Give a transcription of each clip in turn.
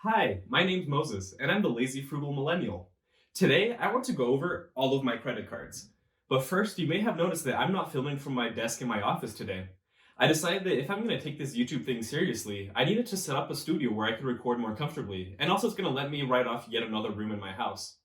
Hi, my name's Moses, and I'm the Lazy Frugal Millennial. Today, I want to go over all of my credit cards. But first, you may have noticed that I'm not filming from my desk in my office today. I decided that if I'm going to take this YouTube thing seriously, I needed to set up a studio where I could record more comfortably, and also it's going to let me write off yet another room in my house.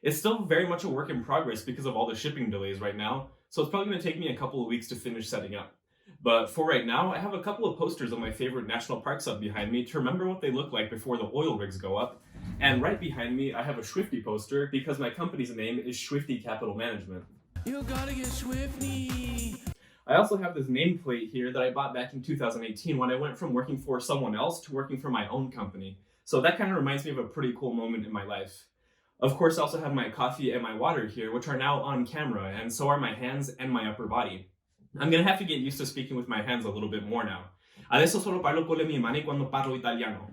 It's still very much a work in progress because of all the shipping delays right now, so it's probably going to take me a couple of weeks to finish setting up. But for right now, I have a couple of posters of my favorite national parks up behind me to remember what they look like before the oil rigs go up. And right behind me, I have a Swifty poster because my company's name is Swifty Capital Management. You gotta get Swifty. I also have this nameplate here that I bought back in 2018 when I went from working for someone else to working for my own company. So that kind of reminds me of a pretty cool moment in my life. Of course, I also have my coffee and my water here, which are now on camera, and so are my hands and my upper body. I'm gonna have to get used to speaking with my hands a little bit more now. Adesso solo parlo con le mie mani quando parlo italiano.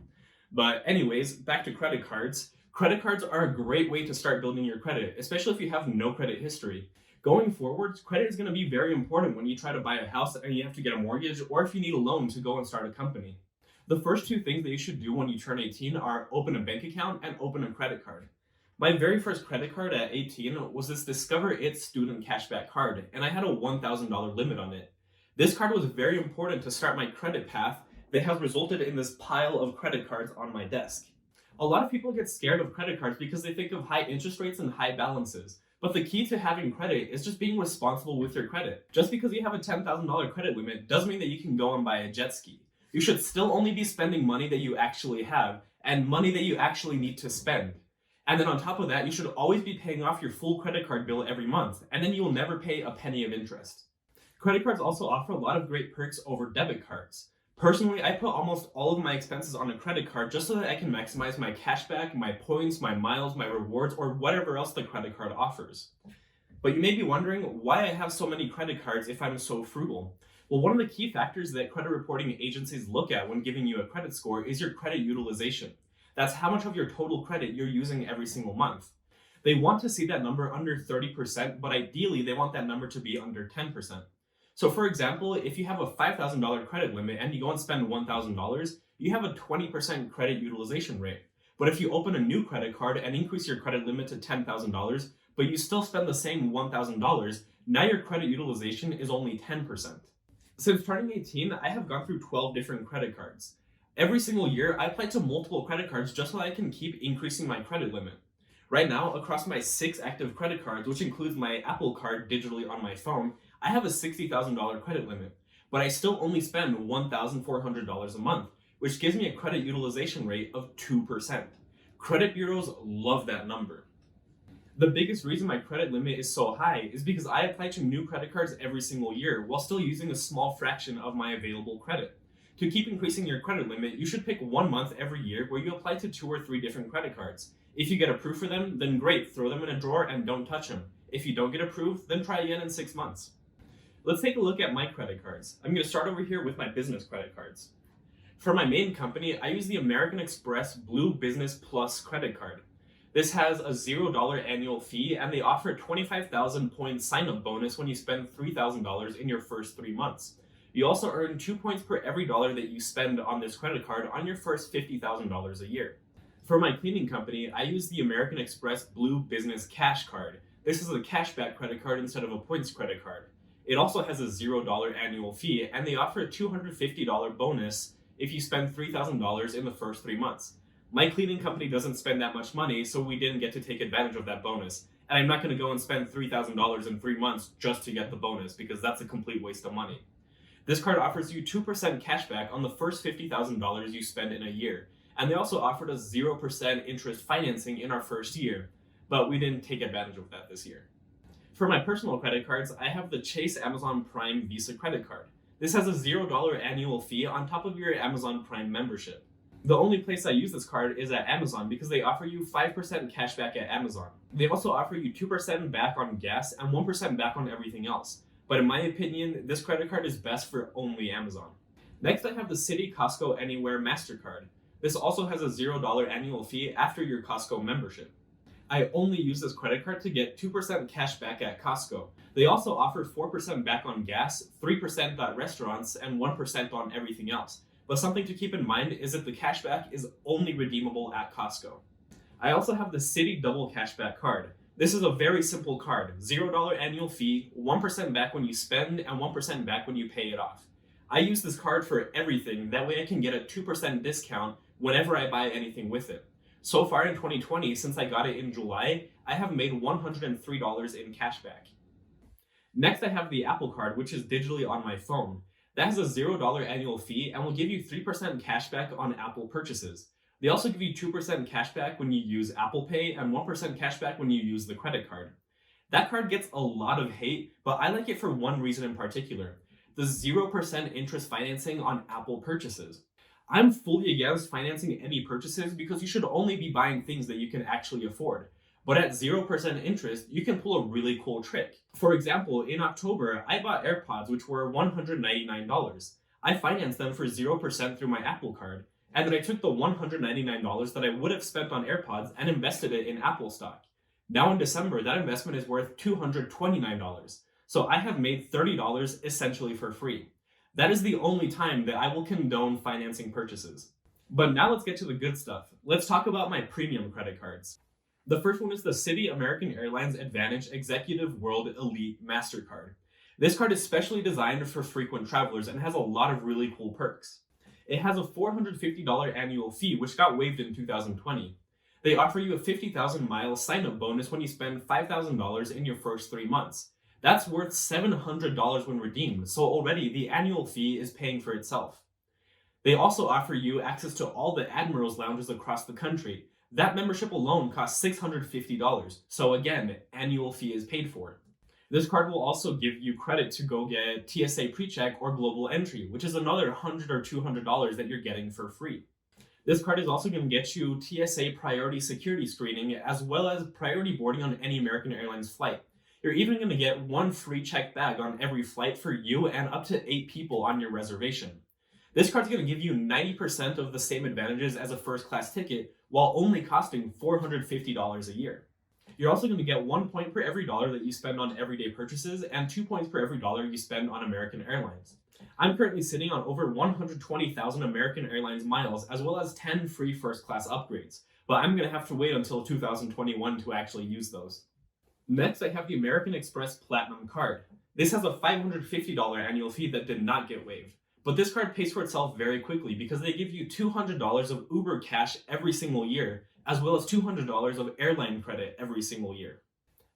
But anyways, back to credit cards. Credit cards are a great way to start building your credit, especially if you have no credit history. Going forward, credit is going to be very important when you try to buy a house and you have to get a mortgage, or if you need a loan to go and start a company. The first two things that you should do when you turn 18 are open a bank account and open a credit card. My very first credit card at 18 was this Discover It student cashback card, and I had a $1,000 limit on it. This card was very important to start my credit path that has resulted in this pile of credit cards on my desk. A lot of people get scared of credit cards because they think of high interest rates and high balances. But the key to having credit is just being responsible with your credit. Just because you have a $10,000 credit limit doesn't mean that you can go and buy a jet ski. You should still only be spending money that you actually have and money that you actually need to spend. And then on top of that, you should always be paying off your full credit card bill every month, and then you will never pay a penny of interest. Credit cards also offer a lot of great perks over debit cards. Personally, I put almost all of my expenses on a credit card just so that I can maximize my cashback, my points, my miles, my rewards, or whatever else the credit card offers. But you may be wondering why I have so many credit cards if I'm so frugal. Well, one of the key factors that credit reporting agencies look at when giving you a credit score is your credit utilization. That's how much of your total credit you're using every single month. They want to see that number under 30%, but ideally they want that number to be under 10%. So for example, if you have a $5,000 credit limit and you go and spend $1,000, you have a 20% credit utilization rate. But if you open a new credit card and increase your credit limit to $10,000, but you still spend the same $1,000, now your credit utilization is only 10%. Since turning 18, I have gone through 12 different credit cards. Every single year, I apply to multiple credit cards just so I can keep increasing my credit limit. Right now, across my 6 active credit cards, which includes my Apple Card digitally on my phone, I have a $60,000 credit limit, but I still only spend $1,400 a month, which gives me a credit utilization rate of 2%. Credit bureaus love that number. The biggest reason my credit limit is so high is because I apply to new credit cards every single year while still using a small fraction of my available credit. To keep increasing your credit limit, you should pick 1 month every year where you apply to 2 or 3 different credit cards. If you get approved for them, then great, throw them in a drawer and don't touch them. If you don't get approved, then try again in 6 months. Let's take a look at my credit cards. I'm going to start over here with my business credit cards. For my main company, I use the American Express Blue Business Plus credit card. This has a $0 annual fee, and they offer a 25,000 point sign-up bonus when you spend $3,000 in your first 3 months. You also earn 2 points per every dollar that you spend on this credit card on your first $50,000 a year. For my cleaning company, I use the American Express Blue Business Cash Card. This is a cashback credit card instead of a points credit card. It also has a $0 annual fee, and they offer a $250 bonus if you spend $3,000 in the first 3 months. My cleaning company doesn't spend that much money, so we didn't get to take advantage of that bonus. And I'm not going to go and spend $3,000 in 3 months just to get the bonus, because that's a complete waste of money. This card offers you 2% cashback on the first $50,000 you spend in a year, and they also offered us 0% interest financing in our first year, but we didn't take advantage of that this year. For my personal credit cards, I have the Chase Amazon Prime Visa credit card. This has a $0 annual fee on top of your Amazon Prime membership. The only place I use this card is at Amazon because they offer you 5% cashback at Amazon. They also offer you 2% back on gas and 1% back on everything else. But in my opinion, this credit card is best for only Amazon. Next, I have the Citi Costco Anywhere MasterCard. This also has a $0 annual fee after your Costco membership. I only use this credit card to get 2% cash back at Costco. They also offer 4% back on gas, 3% at restaurants, and 1% on everything else. but something to keep in mind is that the cashback is only redeemable at Costco. I also have the Citi Double Cashback card. This is a very simple card, $0 annual fee, 1% back when you spend, and 1% back when you pay it off. I use this card for everything, that way I can get a 2% discount whenever I buy anything with it. So far in 2020, since I got it in July, I have made $103 in cashback. Next, I have the Apple Card, which is digitally on my phone. That has a $0 annual fee and will give you 3% cashback on Apple purchases. They also give you 2% cashback when you use Apple Pay and 1% cashback when you use the credit card. That card gets a lot of hate, but I like it for one reason in particular: the 0% interest financing on Apple purchases. I'm fully against financing any purchases because you should only be buying things that you can actually afford. But at 0% interest, you can pull a really cool trick. For example, in October, I bought AirPods, which were $199. I financed them for 0% through my Apple Card, and then I took the $199 that I would have spent on AirPods and invested it in Apple stock. Now in December, that investment is worth $229. So I have made $30 essentially for free. That is the only time that I will condone financing purchases. But now let's get to the good stuff. Let's talk about my premium credit cards. The first one is the Citi American Airlines Advantage Executive World Elite MasterCard. This card is specially designed for frequent travelers and has a lot of really cool perks. It has a $450 annual fee, which got waived in 2020. They offer you a 50,000 mile sign-up bonus when you spend $5,000 in your first 3 months. That's worth $700 when redeemed, so already the annual fee is paying for itself. They also offer you access to all the Admirals lounges across the country. That membership alone costs $650, so again, annual fee is paid for. This card will also give you credit to go get TSA PreCheck or Global Entry, which is another $100 or $200 that you're getting for free. This card is also going to get you TSA Priority Security Screening, as well as priority boarding on any American Airlines flight. You're even going to get one free checked bag on every flight for you and up to 8 people on your reservation. This card's going to give you 90% of the same advantages as a first class ticket, while only costing $450 a year. You're also going to get 1 point per every dollar that you spend on everyday purchases and 2 points per every dollar you spend on American Airlines. I'm currently sitting on over 120,000 American Airlines miles, as well as 10 free first class upgrades, but I'm going to have to wait until 2021 to actually use those. Next, I have the American Express Platinum Card. This has a $550 annual fee that did not get waived. But this card pays for itself very quickly because they give you $200 of Uber cash every single year, as well as $200 of airline credit every single year.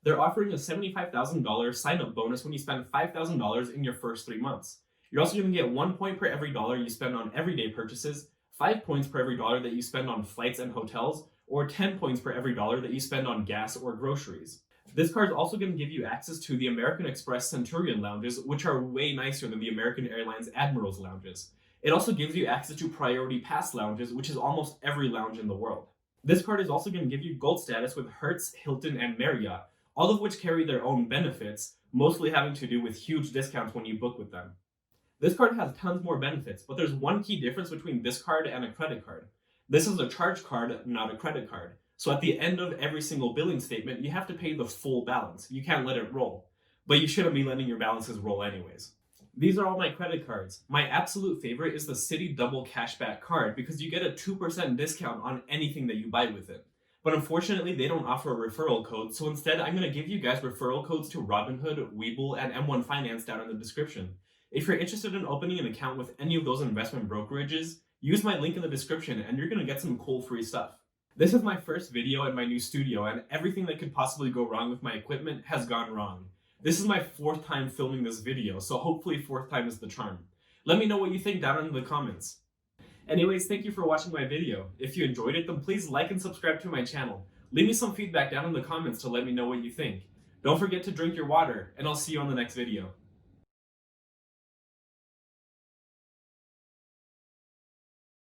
They're offering a $75,000 sign-up bonus when you spend $5,000 in your first 3 months. You're also going to get 1 point per every dollar you spend on everyday purchases, 5 points per every dollar that you spend on flights and hotels, or 10 points per every dollar that you spend on gas or groceries. This card is also going to give you access to the American Express Centurion lounges, which are way nicer than the American Airlines Admirals lounges. It also gives you access to Priority Pass lounges, which is almost every lounge in the world. This card is also going to give you gold status with Hertz, Hilton, and Marriott, all of which carry their own benefits, mostly having to do with huge discounts when you book with them. This card has tons more benefits, but there's one key difference between this card and a credit card. This is a charge card, not a credit card. So at the end of every single billing statement, you have to pay the full balance. You can't let it roll. But you shouldn't be letting your balances roll anyways. These are all my credit cards. My absolute favorite is the Citi Double Cashback card because you get a 2% discount on anything that you buy with it. But unfortunately, they don't offer a referral code, so instead I'm going to give you guys referral codes to Robinhood, Webull, and M1 Finance down in the description. If you're interested in opening an account with any of those investment brokerages, use my link in the description and you're going to get some cool free stuff. This is my first video in my new studio, and everything that could possibly go wrong with my equipment has gone wrong. This is my 4th time filming this video, so hopefully 4th time is the charm. Let me know what you think down in the comments. Anyways, thank you for watching my video. If you enjoyed it, then please like and subscribe to my channel. Leave me some feedback down in the comments to let me know what you think. Don't forget to drink your water, and I'll see you on the next video.